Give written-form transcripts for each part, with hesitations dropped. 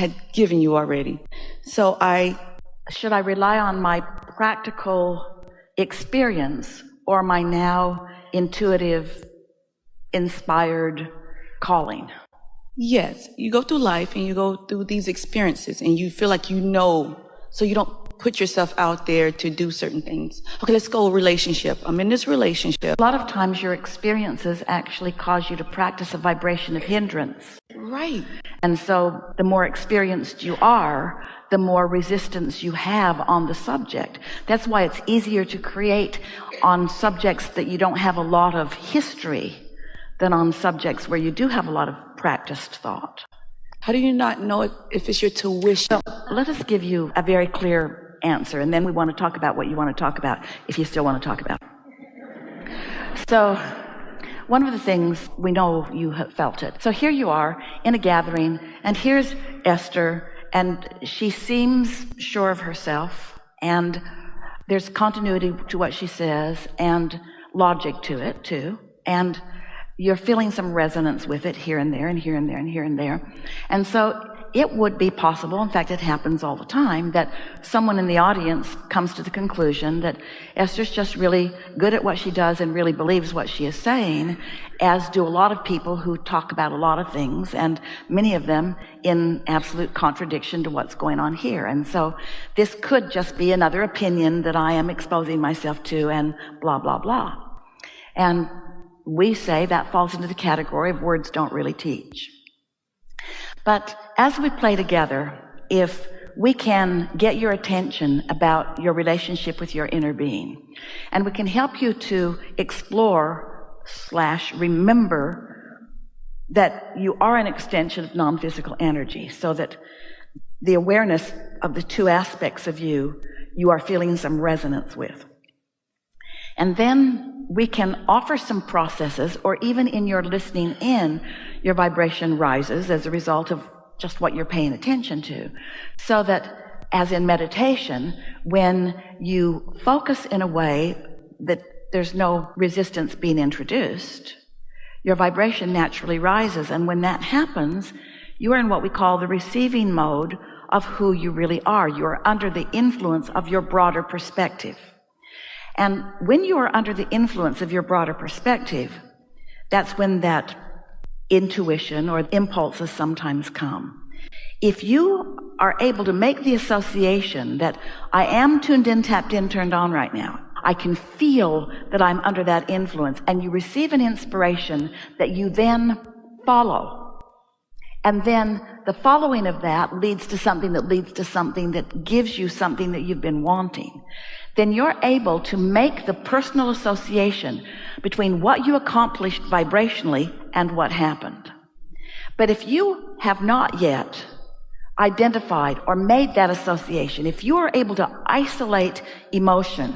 had given you already. So should I rely on my practical experience or my now intuitive, inspired calling? Yes, you go through life and you go through these experiences and you feel like you know, so you don't put yourself out there to do certain things. Okay, let's go relationship. I'm in this relationship. A lot of times your experiences actually cause you to practice a vibration of hindrance. Right. And so the more experienced you are, the more resistance you have on the subject. That's why it's easier to create on subjects that you don't have a lot of history than on subjects where you do have a lot of practiced thought. How do you not know if it's your tuition? So let us give you a very clear answer, and then we want to talk about what you want to talk about, if you still want to talk about. So one of the things, we know you have felt it. So here you are in a gathering, and here's Esther, and she seems sure of herself, and there's continuity to what she says, and logic to it too, and you're feeling some resonance with it here and there and here and there and here and there. And so it would be possible, in fact it happens all the time, that someone in the audience comes to the conclusion that Esther's just really good at what she does and really believes what she is saying, as do a lot of people who talk about a lot of things, and many of them in absolute contradiction to what's going on here. And so this could just be another opinion that I am exposing myself to, and blah, blah, blah. And we say that falls into the category of words don't really teach. But as we play together, if we can get your attention about your relationship with your inner being, and we can help you to explore/remember that you are an extension of non-physical energy, so that the awareness of the two aspects of you are feeling some resonance with. And then we can offer some processes, or even in your listening in, your vibration rises as a result of just what you're paying attention to. So that, as in meditation, when you focus in a way that there's no resistance being introduced, your vibration naturally rises. And when that happens, you are in what we call the receiving mode of who you really are. You are under the influence of your broader perspective. And when you are under the influence of your broader perspective, that's when that intuition or impulses sometimes come. If you are able to make the association that I am tuned in, tapped in, turned on right now, I can feel that I'm under that influence, and you receive an inspiration that you then follow. And then the following of that leads to something that leads to something that gives you something that you've been wanting. Then you're able to make the personal association between what you accomplished vibrationally and what happened. But if you have not yet identified or made that association, if you are able to isolate emotion,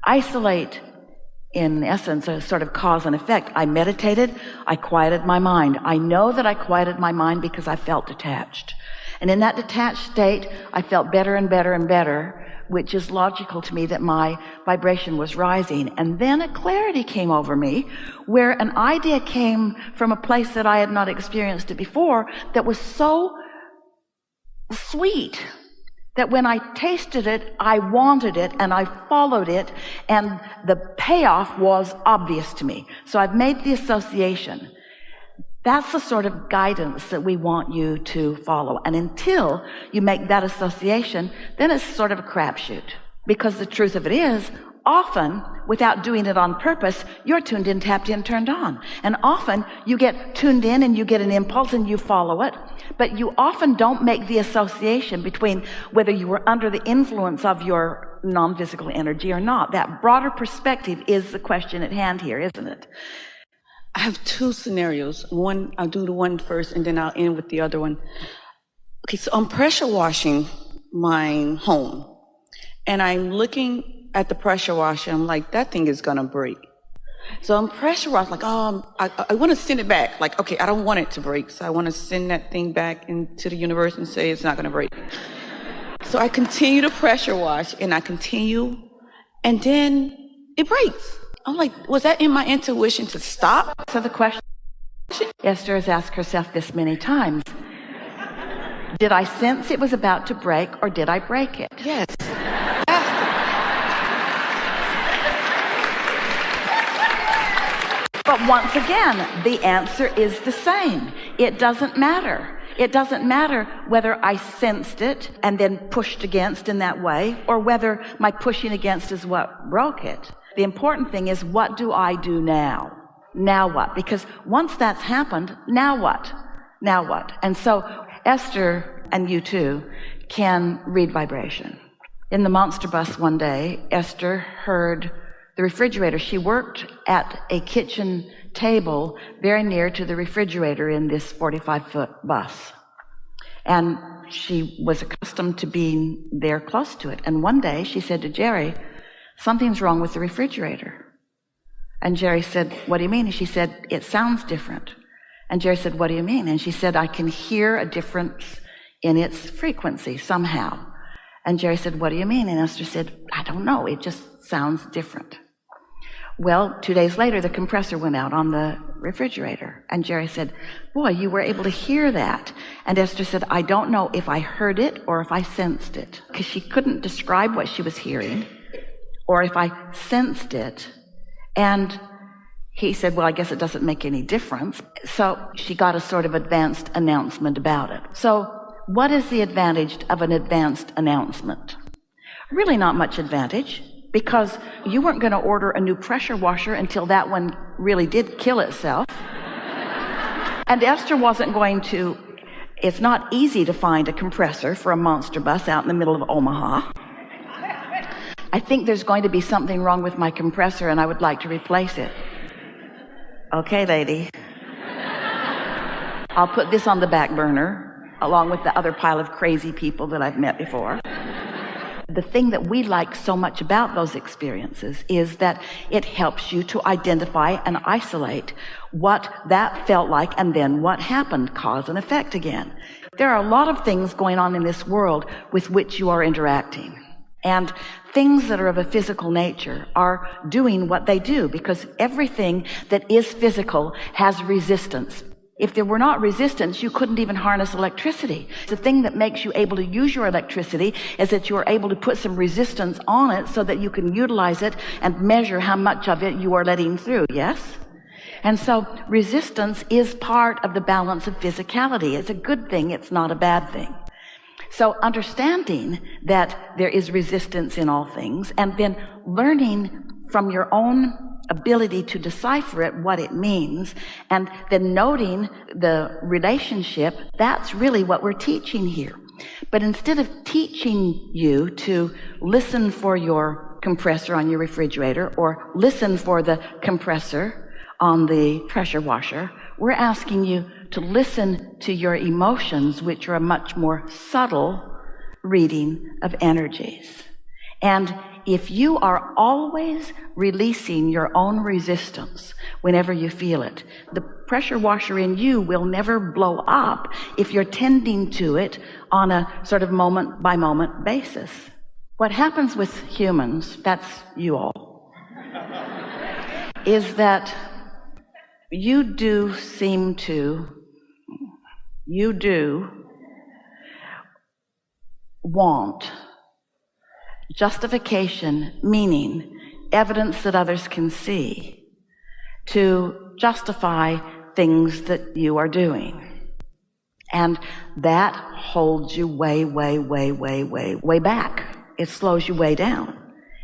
isolate, in essence, a sort of cause and effect. I meditated, I quieted my mind. I know that I quieted my mind because I felt detached. And in that detached state, I felt better and better and better, which is logical to me that my vibration was rising. And then a clarity came over me where an idea came from a place that I had not experienced it before that was so sweet that when I tasted it, I wanted it and I followed it, and the payoff was obvious to me. So I've made the association. That's the sort of guidance that we want you to follow. And until you make that association, then it's sort of a crapshoot. Because the truth of it is, often, without doing it on purpose, you're tuned in, tapped in, turned on. And often, you get tuned in and you get an impulse and you follow it. But you often don't make the association between whether you were under the influence of your non-physical energy or not. That broader perspective is the question at hand here, isn't it? I have two scenarios. One, I'll do the one first and then I'll end with the other one. Okay, so I'm pressure washing my home. And I'm looking at the pressure washer. I'm like, that thing is going to break. So I'm pressure washing, like, I want to send it back. Like, okay, I don't want it to break. So I want to send that thing back into the universe and say it's not going to break. So I continue to pressure wash and I continue. And then it breaks. I'm like, was that in my intuition to stop? So the question Esther has asked herself this many times. Did I sense it was about to break, or did I break it? Yes. But once again, the answer is the same. It doesn't matter. It doesn't matter whether I sensed it and then pushed against in that way, or whether my pushing against is what broke it. The important thing is, what do I do now? Now what? Because once that's happened, now what? Now what? And so Esther, and you too, can read vibration. In the monster bus one day, Esther heard the refrigerator. She worked at a kitchen table very near to the refrigerator in this 45-foot bus. And she was accustomed to being there close to it. And one day she said to Jerry, "Something's wrong with the refrigerator." And Jerry said, "What do you mean?" And she said, "It sounds different." And Jerry said, "What do you mean?" And she said, "I can hear a difference in its frequency somehow." And Jerry said, "What do you mean?" And Esther said, "I don't know. It just sounds different." Well, 2 days later, the compressor went out on the refrigerator. And Jerry said, "Boy, you were able to hear that." And Esther said, "I don't know if I heard it or if I sensed it." Because she couldn't describe what she was hearing, or if I sensed it. And he said, "Well, I guess it doesn't make any difference." So she got a sort of advanced announcement about it. So what is the advantage of an advanced announcement? Really not much advantage, because you weren't going to order a new pressure washer until that one really did kill itself. And Esther wasn't going to, it's not easy to find a compressor for a monster bus out in the middle of Omaha. "I think there's going to be something wrong with my compressor and I would like to replace it." "Okay, lady. I'll put this on the back burner, along with the other pile of crazy people that I've met before." The thing that we like so much about those experiences is that it helps you to identify and isolate what that felt like and then what happened, cause and effect again. There are a lot of things going on in this world with which you are interacting. And things that are of a physical nature are doing what they do, because everything that is physical has resistance. If there were not resistance, you couldn't even harness electricity. The thing that makes you able to use your electricity is that you are able to put some resistance on it so that you can utilize it and measure how much of it you are letting through, yes? And so resistance is part of the balance of physicality. It's a good thing, it's not a bad thing. So understanding that there is resistance in all things, and then learning from your own ability to decipher it, what it means, and then noting the relationship, that's really what we're teaching here. But instead of teaching you to listen for your compressor on your refrigerator or listen for the compressor on the pressure washer, we're asking you to listen to your emotions, which are a much more subtle reading of energies. And if you are always releasing your own resistance whenever you feel it, the pressure washer in you will never blow up if you're tending to it on a sort of moment by moment basis. What happens with humans, that's you all, is that you do want justification, meaning evidence that others can see, to justify things that you are doing. And that holds you way back. It slows you way down.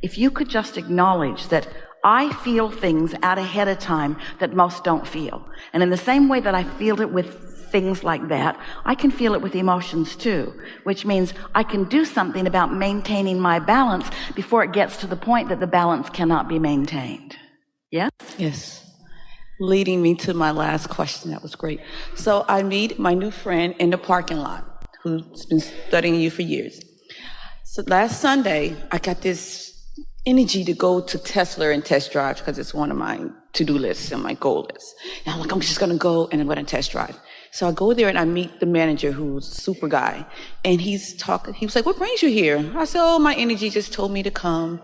If you could just acknowledge that I feel things out ahead of time that most don't feel. And in the same way that I feel it with things like that, I can feel it with emotions too, which means I can do something about maintaining my balance before it gets to the point that the balance cannot be maintained. Yes? Yes. Leading me to my last question. That was great. So I meet my new friend in the parking lot who's been studying you for years. So last Sunday, I got this energy to go to Tesla and test drive because it's one of my to-do lists and my goal list. And I'm like, I'm just going to go and I'm going to test drive. So I go there and I meet the manager, who's a super guy. And he's talking. He was like, "What brings you here?" I said, "Oh, my energy just told me to come."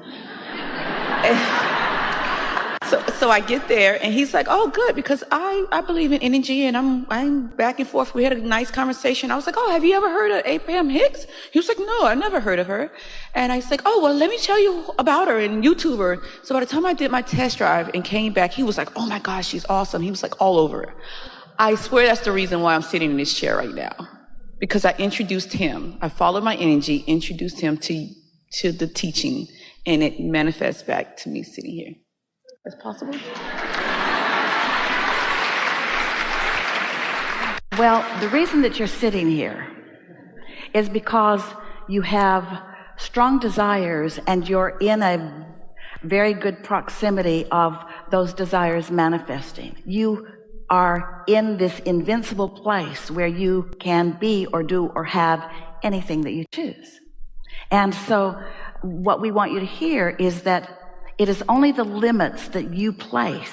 So I get there, and he's like, "Oh, good, because I believe in energy, and I'm back and forth." We had a nice conversation. I was like, "Oh, have you ever heard of Abraham Hicks?" He was like, "No, I never heard of her." And I was like, "Oh, well, let me tell you about her and YouTube her." So by the time I did my test drive and came back, he was like, "Oh my gosh, she's awesome." He was like all over her. I swear that's the reason why I'm sitting in this chair right now, because I introduced him. I followed my energy, introduced him to the teaching, and it manifests back to me sitting here. That's possible? Well, the reason that you're sitting here is because you have strong desires and you're in a very good proximity of those desires manifesting. You are in this invincible place where you can be or do or have anything that you choose. And so what we want you to hear is that it is only the limits that you place.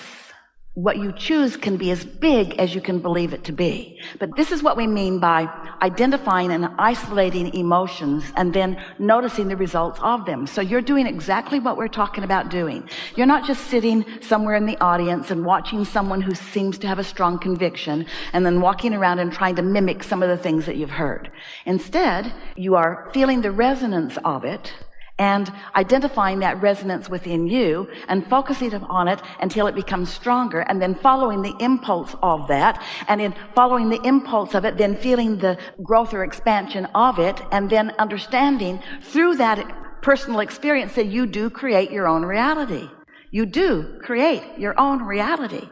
What you choose can be as big as you can believe it to be. But this is what we mean by identifying and isolating emotions and then noticing the results of them. So you're doing exactly what we're talking about doing. You're not just sitting somewhere in the audience and watching someone who seems to have a strong conviction and then walking around and trying to mimic some of the things that you've heard. Instead, you are feeling the resonance of it and identifying that resonance within you and focusing on it until it becomes stronger, and then following the impulse of that, and in following the impulse of it, then feeling the growth or expansion of it, and then understanding through that personal experience that you do create your own reality. You do create your own reality.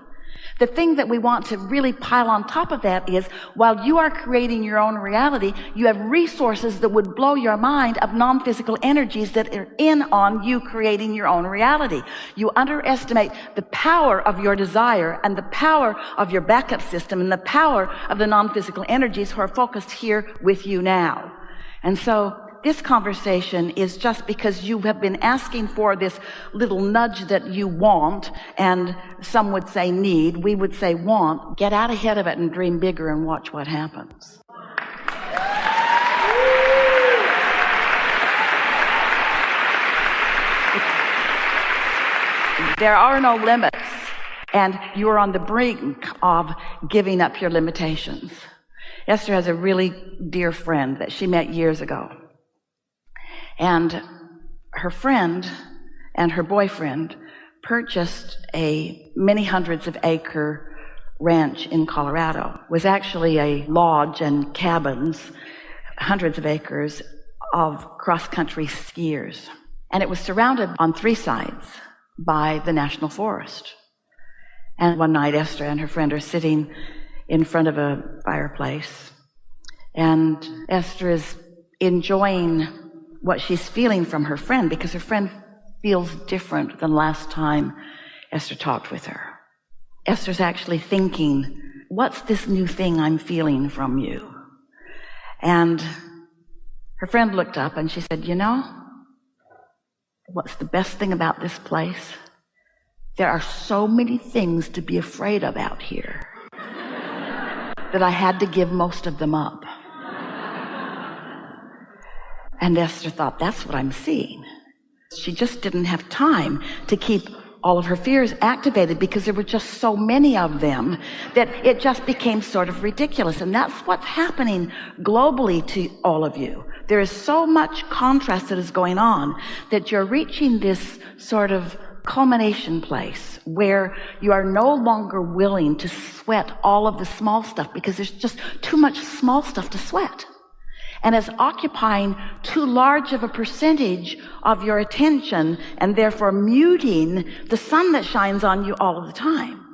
The thing that we want to really pile on top of that is, while you are creating your own reality, you have resources that would blow your mind of non-physical energies that are in on you creating your own reality. You underestimate the power of your desire and the power of your backup system and the power of the non-physical energies who are focused here with you now. And so this conversation is just because you have been asking for this little nudge that you want, and some would say need, we would say want. Get out ahead of it and dream bigger and watch what happens. There are no limits, and you are on the brink of giving up your limitations. Esther has a really dear friend that she met years ago. And her friend and her boyfriend purchased a many hundreds of acre ranch in Colorado. It was actually a lodge and cabins, hundreds of acres of cross-country skiers. And it was surrounded on three sides by the national forest. And one night, Esther and her friend are sitting in front of a fireplace. And Esther is enjoying what she's feeling from her friend, because her friend feels different than last time Esther talked with her. Esther's actually thinking, what's this new thing I'm feeling from you? And her friend looked up and she said, you know, what's the best thing about this place? There are so many things to be afraid of out here that I had to give most of them up. And Esther thought, that's what I'm seeing. She just didn't have time to keep all of her fears activated because there were just so many of them that it just became sort of ridiculous. And that's what's happening globally to all of you. There is so much contrast that is going on that you're reaching this sort of culmination place where you are no longer willing to sweat all of the small stuff because there's just too much small stuff to sweat. And it's occupying too large of a percentage of your attention and therefore muting the sun that shines on you all of the time.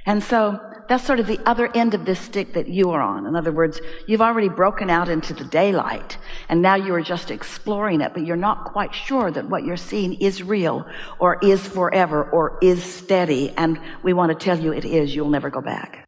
And so that's sort of the other end of this stick that you are on. In other words, you've already broken out into the daylight and now you are just exploring it, but you're not quite sure that what you're seeing is real or is forever or is steady. And we want to tell you it is. You'll never go back.